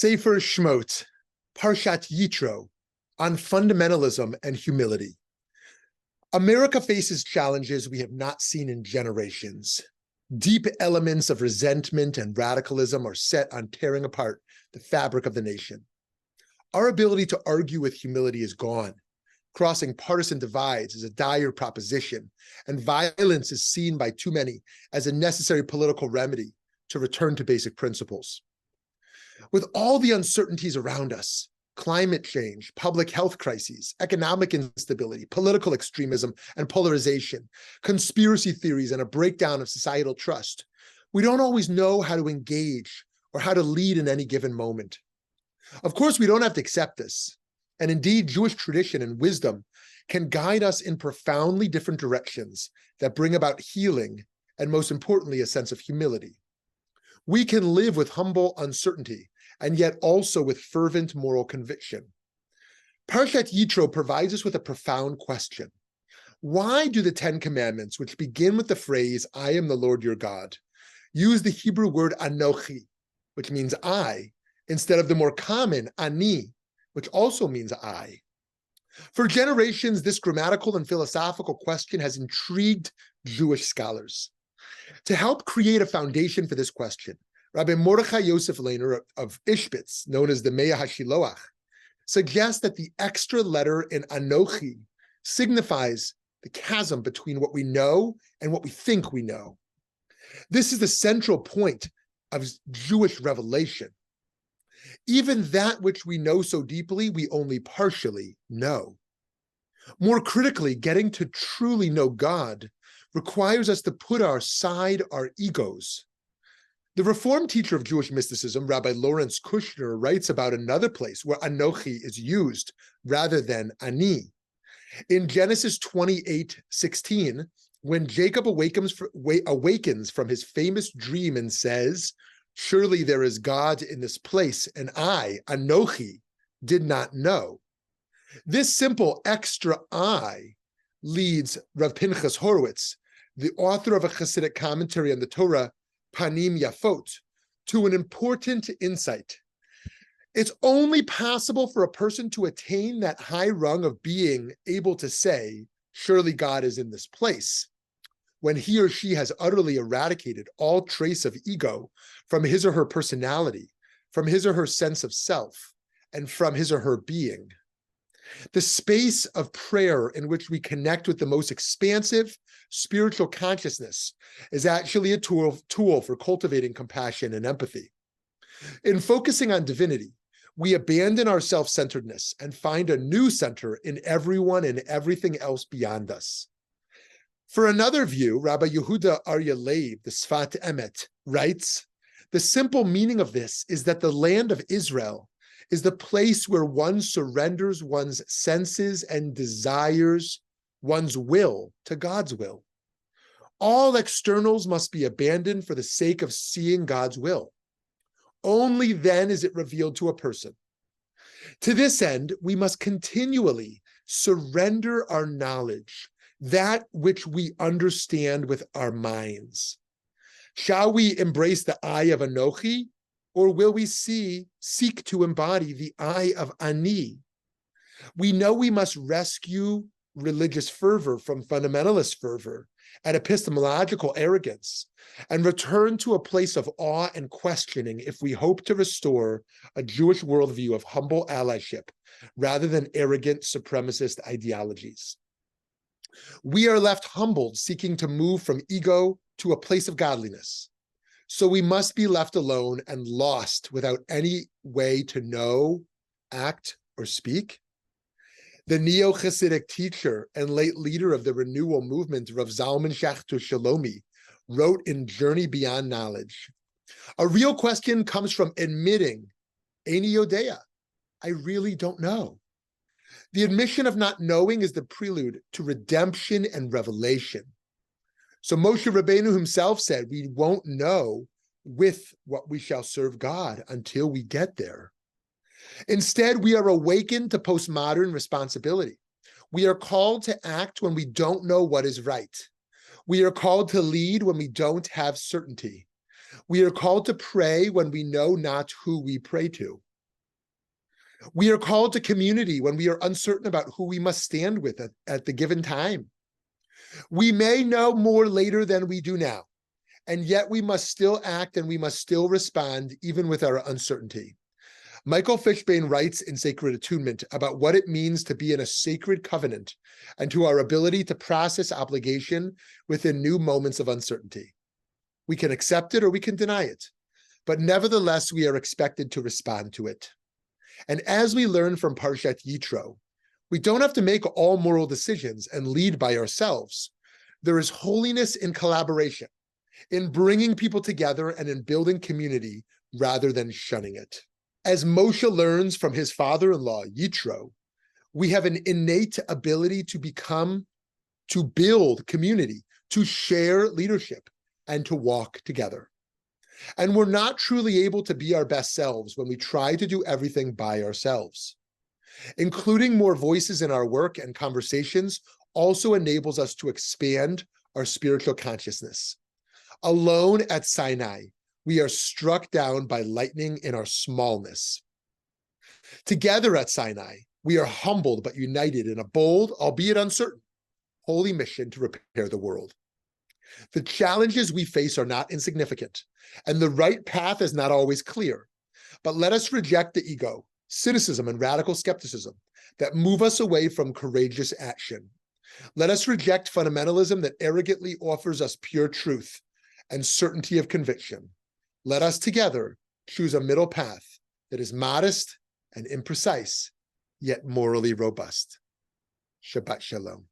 Sefer Shmot, Parshat Yitro, on fundamentalism and humility. America faces challenges we have not seen in generations. Deep elements of resentment and radicalism are set on tearing apart the fabric of the nation. Our ability to argue with humility is gone. Crossing partisan divides is a dire proposition, and violence is seen by too many as a necessary political remedy to return to basic principles. With all the uncertainties around us, climate change, public health crises, economic instability, political extremism and polarization, conspiracy theories, and a breakdown of societal trust, we don't always know how to engage or how to lead in any given moment. Of course, we don't have to accept this. And indeed, Jewish tradition and wisdom can guide us in profoundly different directions that bring about healing and, most importantly, a sense of humility. We can live with humble uncertainty and yet also with fervent moral conviction. Parshat Yitro provides us with a profound question. Why do the Ten Commandments, which begin with the phrase, "I am the Lord your God," use the Hebrew word anochi, which means I, instead of the more common ani, which also means I? For generations, this grammatical and philosophical question has intrigued Jewish scholars. To help create a foundation for this question, Rabbi Mordechai Yosef Lehner of Ishbitz, known as the Meah HaShiloach, suggests that the extra letter in Anochi signifies the chasm between what we know and what we think we know. This is the central point of Jewish revelation. Even that which we know so deeply, we only partially know. More critically, getting to truly know God requires us to put aside our egos. The Reformed teacher of Jewish mysticism, Rabbi Lawrence Kushner, writes about another place where Anochi is used rather than Ani. In Genesis 28:16, when Jacob awakens from his famous dream and says, "Surely there is God in this place, and I, Anochi, did not know." This simple extra I leads Rav Pinchas Horowitz, the author of a Hasidic commentary on the Torah, Panim Yafot, to an important insight. It's only possible for a person to attain that high rung of being able to say, "Surely God is in this place," when he or she has utterly eradicated all trace of ego from his or her personality, from his or her sense of self, and from his or her being. The space of prayer in which we connect with the most expansive spiritual consciousness is actually a tool for cultivating compassion and empathy. In focusing on divinity, we abandon our self-centeredness and find a new center in everyone and everything else beyond us. For another view, Rabbi Yehuda Arya Leib, the Sfat Emet, writes, "The simple meaning of this is that the land of Israel is the place where one surrenders one's senses and desires, one's will, to God's will. All externals must be abandoned for the sake of seeing God's will. Only then is it revealed to a person. To this end, we must continually surrender our knowledge, that which we understand with our minds. Shall we embrace the I of Anochi, or will we seek to embody the I of Ani? We know we must rescue religious fervor from fundamentalist fervor and epistemological arrogance, and return to a place of awe and questioning if we hope to restore a Jewish worldview of humble allyship rather than arrogant supremacist ideologies. We are left humbled, seeking to move from ego to a place of godliness. So we must be left alone and lost without any way to know, act, or speak. The neo-Hasidic teacher and late leader of the renewal movement, Rav Zalman Schachter Shalomi, wrote in Journey Beyond Knowledge, "A real question comes from admitting, Eini Yodea, I really don't know. The admission of not knowing is the prelude to redemption and revelation. So Moshe Rabbeinu himself said, we won't know with what we shall serve God until we get there. Instead, we are awakened to postmodern responsibility. We are called to act when we don't know what is right. We are called to lead when we don't have certainty. We are called to pray when we know not who we pray to. We are called to community when we are uncertain about who we must stand with at the given time. We may know more later than we do now, and yet we must still act and we must still respond even with our uncertainty. Michael Fishbane writes in Sacred Attunement about what it means to be in a sacred covenant and to our ability to process obligation within new moments of uncertainty. We can accept it or we can deny it, but nevertheless, we are expected to respond to it. And as we learn from Parshat Yitro, we don't have to make all moral decisions and lead by ourselves. There is holiness in collaboration, in bringing people together and in building community rather than shunning it. As Moshe learns from his father-in-law, Yitro, we have an innate ability to build community, to share leadership, and to walk together. And we're not truly able to be our best selves when we try to do everything by ourselves. Including more voices in our work and conversations also enables us to expand our spiritual consciousness. Alone at Sinai, we are struck down by lightning in our smallness. Together at Sinai, we are humbled but united in a bold, albeit uncertain, holy mission to repair the world. The challenges we face are not insignificant, and the right path is not always clear. But let us reject the ego, cynicism, and radical skepticism that move us away from courageous action. Let us reject fundamentalism that arrogantly offers us pure truth and certainty of conviction. Let us together choose a middle path that is modest and imprecise, yet morally robust. Shabbat Shalom.